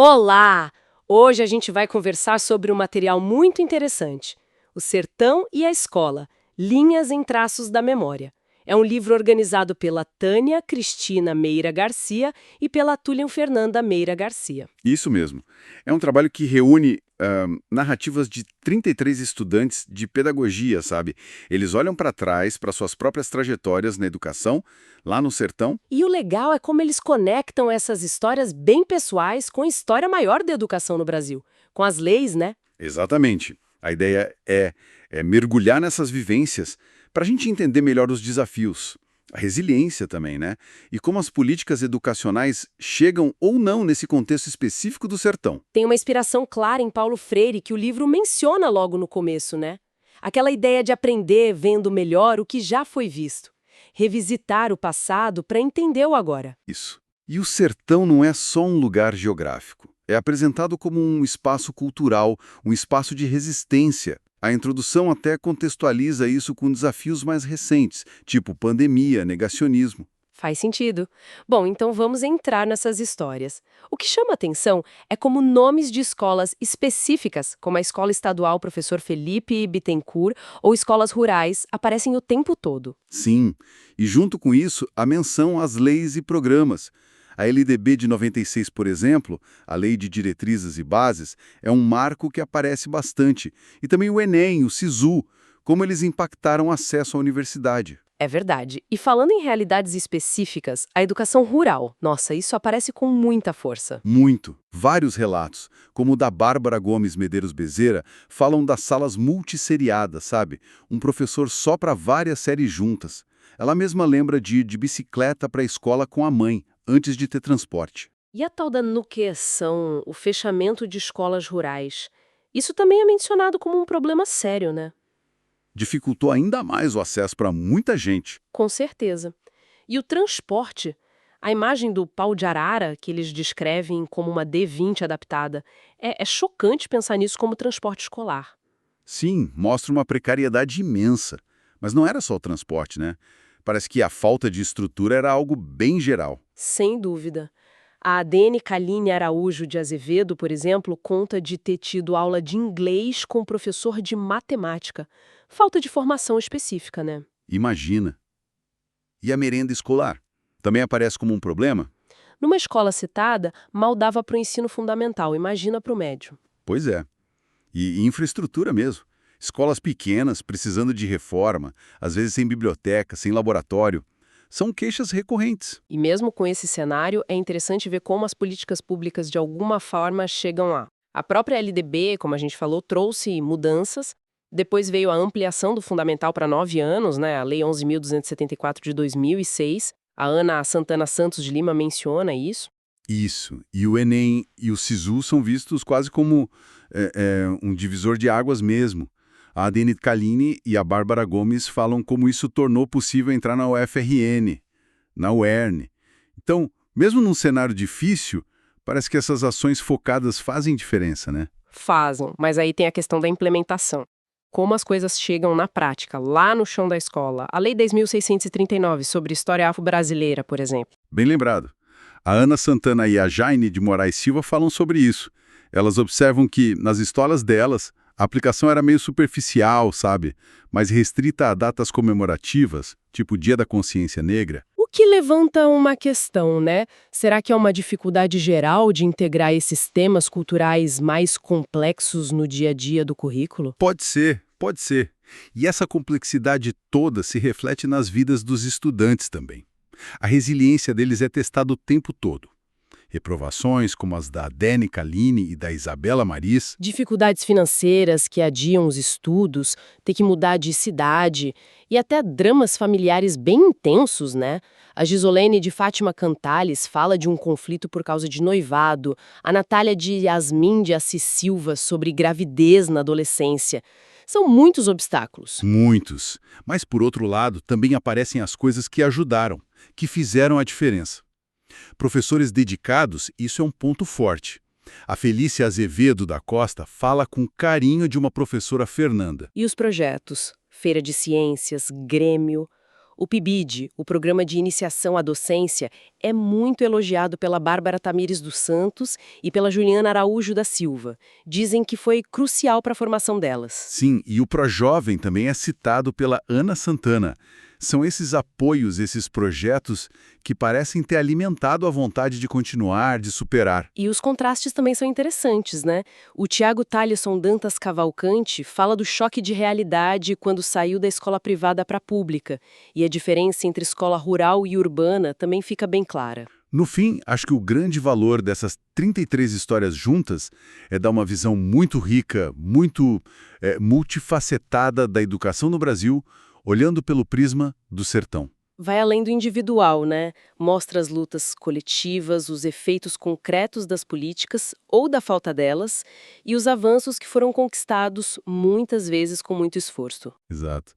Olá! Hoje a gente vai conversar sobre um material muito interessante: O Sertão e a Escola, Linhas em Traços da Memória. É um livro organizado pela Tânia Cristina Meira Garcia e pela Túlio Fernanda Meira Garcia. Isso mesmo. É um trabalho que reúne narrativas de 33 estudantes de pedagogia, sabe? Eles olham para trás, para suas próprias trajetórias na educação, lá no sertão. E o legal é como eles conectam essas histórias bem pessoais com a história maior da educação no Brasil, com as leis, né? Exatamente. A ideia é mergulhar nessas vivências para a gente entender melhor os desafios. A resiliência também, né? E como as políticas educacionais chegam ou não nesse contexto específico do sertão. Tem uma inspiração clara em Paulo Freire que o livro menciona logo no começo, né? Aquela ideia de aprender vendo melhor o que já foi visto. Revisitar o passado para entender o agora. Isso. E o sertão não é só um lugar geográfico. É apresentado como um espaço cultural, um espaço de resistência. A introdução até contextualiza isso com desafios mais recentes, tipo pandemia, negacionismo. Faz sentido. Bom, então vamos entrar nessas histórias. O que chama atenção é como nomes de escolas específicas, como a Escola Estadual Professor Felipe Bittencourt ou escolas rurais, aparecem o tempo todo. Sim, e junto com isso, a menção às leis e programas. A LDB de 96, por exemplo, a Lei de Diretrizes e Bases, é um marco que aparece bastante. E também o Enem, o SISU, como eles impactaram o acesso à universidade. É verdade. E falando em realidades específicas, a educação rural, nossa, isso aparece com muita força. Muito. Vários relatos, como o da Bárbara Gomes Medeiros Bezerra, falam das salas multisseriadas, sabe? Um professor só para várias séries juntas. Ela mesma lembra de ir de bicicleta para a escola com a mãe, antes de ter transporte. E a tal da nuqueação, o fechamento de escolas rurais? Isso também é mencionado como um problema sério, né? Dificultou ainda mais o acesso para muita gente. Com certeza. E o transporte? A imagem do pau de arara, que eles descrevem como uma D20 adaptada, é chocante pensar nisso como transporte escolar. Sim, mostra uma precariedade imensa. Mas não era só o transporte, né? Parece que a falta de estrutura era algo bem geral. Sem dúvida. A Adene Kaline Araújo de Azevedo, por exemplo, conta de ter tido aula de inglês com o professor de matemática. Falta de formação específica, né? Imagina. E a merenda escolar? Também aparece como um problema? Numa escola citada, mal dava para o ensino fundamental, imagina para o médio. Pois é. E infraestrutura mesmo. Escolas pequenas, precisando de reforma, às vezes sem biblioteca, sem laboratório. São queixas recorrentes. E mesmo com esse cenário, é interessante ver como as políticas públicas de alguma forma chegam lá. A própria LDB, como a gente falou, trouxe mudanças. Depois veio a ampliação do fundamental para 9 anos, né? A Lei 11.274 de 2006. A Ana Santana Santos de Lima menciona isso. Isso. E o Enem e o SISU são vistos quase como um divisor de águas mesmo. A Adene Kaline e a Bárbara Gomes falam como isso tornou possível entrar na UFRN, na UERN. Então, mesmo num cenário difícil, parece que essas ações focadas fazem diferença, né? Fazem, mas aí tem a questão da implementação. Como as coisas chegam na prática, lá no chão da escola. A Lei 10.639 sobre História Afro-Brasileira, por exemplo. Bem lembrado. A Ana Santana e a Jaine de Moraes Silva falam sobre isso. Elas observam que, nas histórias delas, a aplicação era meio superficial, sabe? Mais restrita a datas comemorativas, tipo o Dia da Consciência Negra. O que levanta uma questão, né? Será que é uma dificuldade geral de integrar esses temas culturais mais complexos no dia a dia do currículo? Pode ser, pode ser. E essa complexidade toda se reflete nas vidas dos estudantes também. A resiliência deles é testada o tempo todo. Reprovações como as da Adene Kaline e da Isabela Maris. Dificuldades financeiras que adiam os estudos, ter que mudar de cidade e até dramas familiares bem intensos, né? A Gisolene de Fátima Cantales fala de um conflito por causa de noivado, a Natália de Yasmin de Assis Silva sobre gravidez na adolescência. São muitos obstáculos. Muitos. Mas, por outro lado, também aparecem as coisas que ajudaram, que fizeram a diferença. Professores dedicados, isso é um ponto forte. A Felícia Azevedo da Costa fala com carinho de uma professora Fernanda. E os projetos? Feira de Ciências, Grêmio. O PIBID, o Programa de Iniciação à Docência, é muito elogiado pela Bárbara Tamires dos Santos e pela Juliana Araújo da Silva. Dizem que foi crucial para a formação delas. Sim, e o Projovem também é citado pela Ana Santana. São esses apoios, esses projetos que parecem ter alimentado a vontade de continuar, de superar. E os contrastes também são interessantes, né? O Tiago Thalisson Dantas Cavalcante fala do choque de realidade quando saiu da escola privada para a pública. E a diferença entre escola rural e urbana também fica bem clara. No fim, acho que o grande valor dessas 33 histórias juntas é dar uma visão muito rica, muito multifacetada da educação no Brasil, olhando pelo prisma do sertão. Vai além do individual, né? Mostra as lutas coletivas, os efeitos concretos das políticas ou da falta delas e os avanços que foram conquistados muitas vezes com muito esforço. Exato.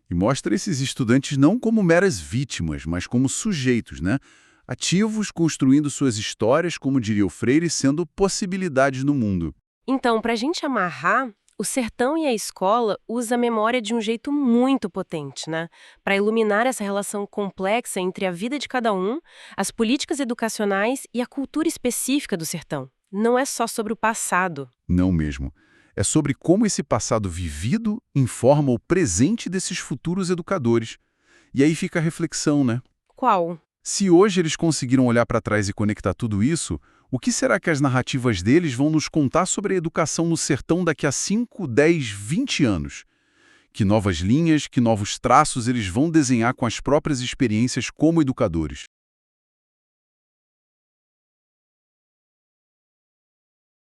E mostra esses estudantes não como meras vítimas, mas como sujeitos, né? Ativos, construindo suas histórias, como diria o Freire, sendo possibilidades no mundo. Então, para a gente amarrar, o sertão e a escola usa a memória de um jeito muito potente, né? Para iluminar essa relação complexa entre a vida de cada um, as políticas educacionais e a cultura específica do sertão. Não é só sobre o passado. Não mesmo. É sobre como esse passado vivido informa o presente desses futuros educadores. E aí fica a reflexão, né? Qual? Se hoje eles conseguiram olhar para trás e conectar tudo isso, o que será que as narrativas deles vão nos contar sobre a educação no sertão daqui a 5, 10, 20 anos? Que novas linhas, que novos traços eles vão desenhar com as próprias experiências como educadores?